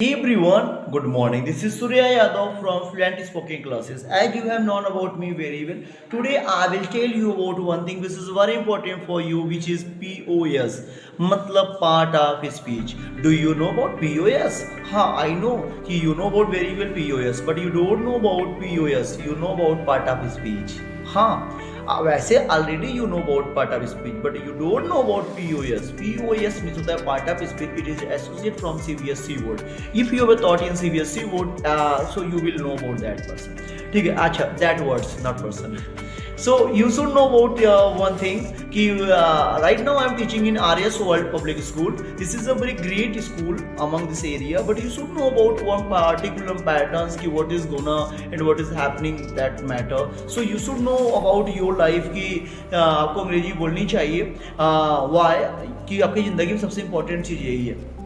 Hey everyone, good morning. This is Surya Yadav from Fluent Spoken Classes. As you have known about me very well, today I will tell you about one thing which is very important for you, which is POS. मतलब part of speech. Do you know about POS? हाँ, I know कि you know about very well POS, but you don't know about POS. You know about part of speech. हाँ, वैसे already you know about part of speech but you don't know about POS POS means होता है part of speech it is associate from CBSE board if you have thought in CBSE board so you will know about that person ठीक है अच्छा that words not person so you should know about one thing ki right now I am teaching in RS World Public School. This is a very great school among this area, but you should know about one particular patterns ki what is gonna and what is happening that matter. So you should know about your life ki आपको अंग्रेजी बोलनी चाहिए why कि आपकी ज़िंदगी में सबसे important चीज़ यही है.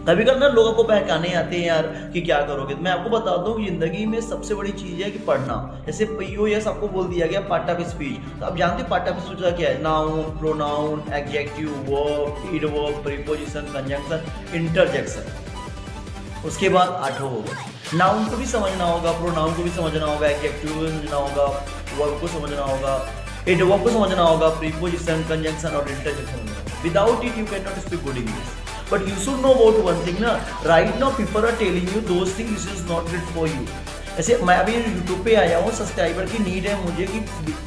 कभी कभी ना लोगों को बहकाने आते हैं यार कि क्या करोगे. मैं आपको बताता हूँ जिंदगी में सबसे बड़ी चीज़ है कि पढ़ना. जैसे पीओएस आपको बोल दिया गया पार्ट ऑफ स्पीच, तो आप जानते हैं पार्ट ऑफ स्पीच का क्या है. Noun, pronoun, adjective, verb, adverb, preposition, conjunction, interjection. उसके बाद 8 हो गए. नाउन को भी समझना होगा, प्रोनाउन को भी समझना होगा, एडजेक्टिव को समझना होगा, वर्ब को समझना होगा, एडवर्ब को समझना होगा, प्रीपोजिशन, कंजंक्शन और interjection. Without it you can not speak good English. But you should know about one thing ना. Right now people are telling you those things which is not good for you. ऐसे मैं अभी YouTube पे आया हूँ, subscriber की need है मुझे कि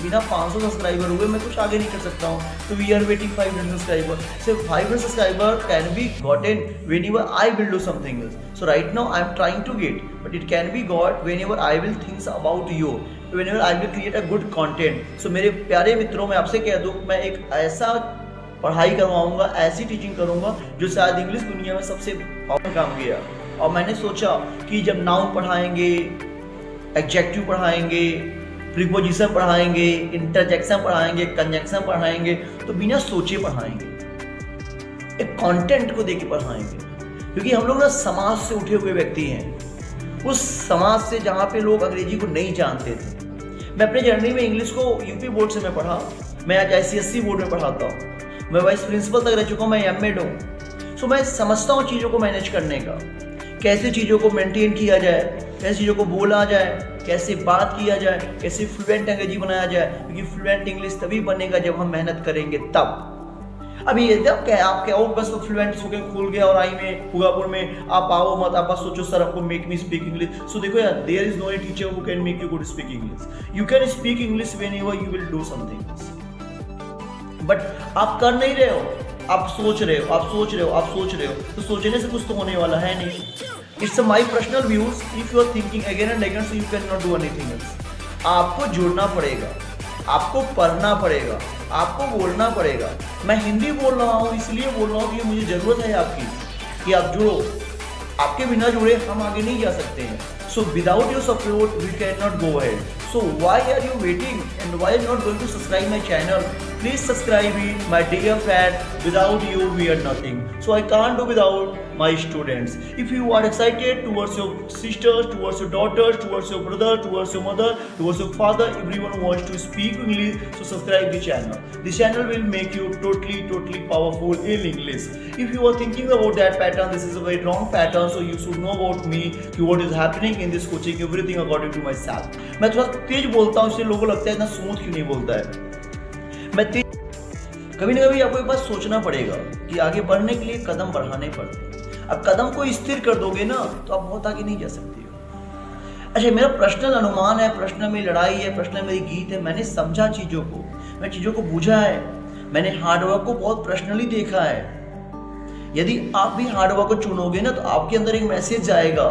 बिना 500 सब्सक्राइबर हुए मैं कुछ आगे नहीं कर सकता हूँ. तो we are waiting 500 subscriber. So 500 subscriber can be gotten whenever I will do something else. So right now I am trying to get, but it can be got whenever I will think about you. Whenever I will create a good content. So मेरे प्यारे मित्रों, मैं आपसे कह दूँ, मैं एक ऐसा पढ़ाई करवाऊंगा, ऐसी टीचिंग करूंगा जो शायद इंग्लिश दुनिया में सबसे पावरफुल काम किया. और मैंने सोचा कि जब नाउन पढ़ाएंगे, एडजेक्टिव पढ़ाएंगे, प्रीपोजिशन पढ़ाएंगे, इंटरजेक्शन पढ़ाएंगे, कंजंक्शन पढ़ाएंगे, तो बिना सोचे पढ़ाएंगे, एक कंटेंट को देके पढ़ाएंगे. क्योंकि हम लोग ना समाज से उठे हुए व्यक्ति हैं, उस समाज से जहाँ पे लोग अंग्रेजी को नहीं जानते थे. मैं अपने जर्नी में इंग्लिश को यूपी बोर्ड से मैं पढ़ा, मैं आज ICSE बोर्ड में पढ़ाता हूँ, मैं वाइस प्रिंसिपल तक रह चुका हूँ, मैं एमएड हूँ. सो मैं समझता हूँ चीज़ों को मैनेज करने का, कैसे चीज़ों को मेंटेन किया जाए, कैसे चीज़ों को बोला जाए, कैसे बात किया जाए, कैसे फ्लुएंट अंग्रेजी बनाया जाए. क्योंकि फ्लुएंट इंग्लिश तभी बनेगा जब हम मेहनत करेंगे तब. अभी ये जब क्या आप क्या हो, बस तो फ्लुएंट स्पोकन खुल गया और आई में हुगापुर में आप आओ मत, आप सोचो सर आपको make me speak English. So देखो यार, there is no a teacher who can make you good speak English. You can speak English whenever you will do something. But आप कर नहीं रहे हो, आप सोच रहे हो, आप सोच रहे हो, आप सोच रहे हो, तो सोचने से कुछ तो होने वाला है नहीं. It's my personal views. If you are thinking again and again, so you can not do anything else. आपको जुड़ना पड़ेगा, आपको पढ़ना पड़ेगा, आपको बोलना पड़ेगा. मैं हिंदी बोल रहा हूँ इसलिए बोल रहा हूँ कि मुझे ज़रूरत है आपकी कि आप जुड़ो. आपके बिना जुड़े हम आगे नहीं जा सकते हैं. So without your support, we cannot go ahead. So why are you waiting and why are you not going to subscribe my channel? Please subscribe it, my dear friend. Without you, we are nothing. So I can't do without my students. If you are excited towards your sisters, towards your daughters, towards your brother, towards your mother, towards your father, everyone wants to speak English, so subscribe the channel. The channel will make you totally powerful in English. If you are thinking about that pattern, this is a very wrong pattern, so you should know about me, what is happening in this coaching, everything according to myself. मैं थोड़ा तेज बोलता हूँ, इसलिए लोगों को लगता है इतना स्मूथ क्यों नहीं बोलता है. मैं तेज, कभी ना कभी आपको एक बात सोचना पड़ेगा कि आगे बढ़ने के लिए कदम बढ़ाने पड़ते हैं. अब कदम को स्थिर कर दोगे ना तो आप बहुत आगे नहीं जा सकते हो. अच्छा, मेरा पर्सनल अनुमान है, पर्सनल मेरी लड़ाई है, पर्सनल मेरी गीत है. मैंने समझा चीज़ों को, मैं चीज़ों को बूझा है, मैंने हार्डवर्क को बहुत पर्सनली देखा है. यदि आप भी हार्डवर्क को चुनोगे ना तो आपके अंदर एक मैसेज जाएगा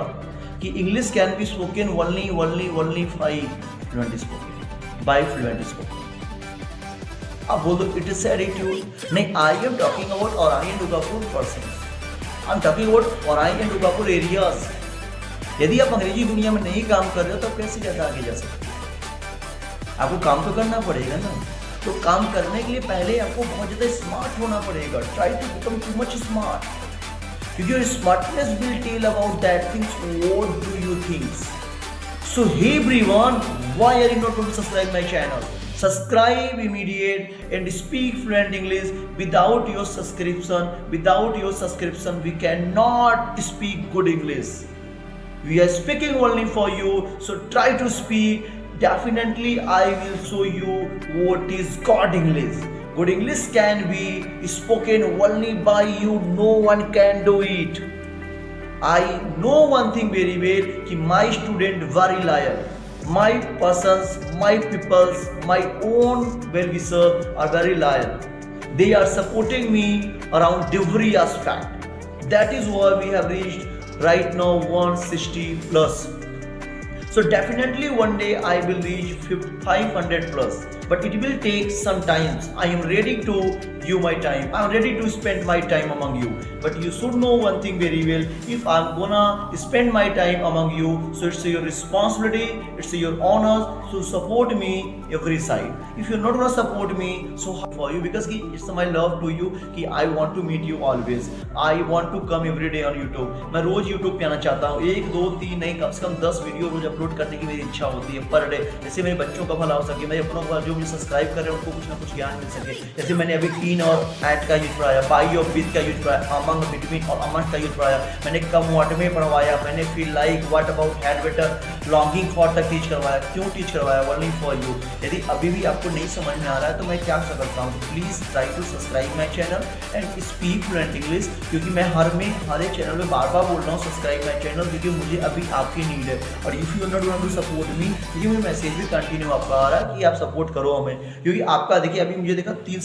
कि English can be spoken only by fluent spoken, by fluent spoken. आप बोल दो इट इज एटीट्यूड. नहीं, I am talking about Aurai and Durgapur person. I am talking about Aurai and Durgapur areas. यदि आप अंग्रेजी दुनिया में नहीं काम कर रहे हो तो आप कैसे ज़्यादा आगे जा सकते हो. आपको काम तो करना पड़ेगा ना. तो काम करने के लिए पहले आपको बहुत ज़्यादा स्मार्ट होना पड़ेगा. Try to become too much smart. Your smartness will tell about that things. What do you think? So hey everyone, why are you not going to subscribe my channel? Subscribe immediate and speak fluent English. Without your subscription, we cannot speak good English. We are speaking only for you, so try to speak. Definitely, I will show you what is God English. Good English can be spoken only by you. No one can do it. I know one thing very well कि my student very loyal. My persons, my peoples, my own well-wishers are very loyal. They are supporting me around every aspect. That is why we have reached right now 160 plus. So definitely one day I will reach 500 plus, but it will take some time. I am ready to give my time. I am ready to spend my time among you. But you should know one thing very well. If I am gonna spend my time among you, so it's your responsibility, it's your honor to support me every side. If you're not gonna support me, so how for you? Because it's my love to you कि I want to meet you always. I want to come every day on YouTube. मैं रोज YouTube पे आना चाहता हूँ. 1, 2, 3 नहीं, कम से कम 10 video रोज upload करने की मेरी इच्छा होती है पर डे. जैसे मेरे बच्चों का भला हो सके, मेरे अपनों का जो मुझे सब्सक्राइब कर रहे हैं उनको कुछ ना कुछ ज्ञान मिल सके. जैसे मैंने अभी 3 और ऐड का यूज पढ़ाया, बाई और विद का यूज पढ़ाया, अमंग, बिटवीन और अमंग का यूज पढ़ाया. मैंने कम वर्ड में पढ़वाया. मैंने feel like, what about, had better, longing for तक टीच करवाया. क्यों टीच करवाया? Only for you. यदि अभी भी आपको नहीं समझ में आ रहा है तो मैं क्या कर सकता हूँ? Please try to subscribe my channel and speak fluent English. क्योंकि मैं हमारे चैनल में बार बार बोल रहा हूँ सब्सक्राइब माई चैनल, क्योंकि मुझे अभी आपकी नीड है. और if you not going to support me, क्योंकि मुझे मैसेज भी कंटिन्यू आपका आ रहा है कि आप सपोर्ट करो हमें. क्योंकि आपका देखिए अभी मुझे देखा 3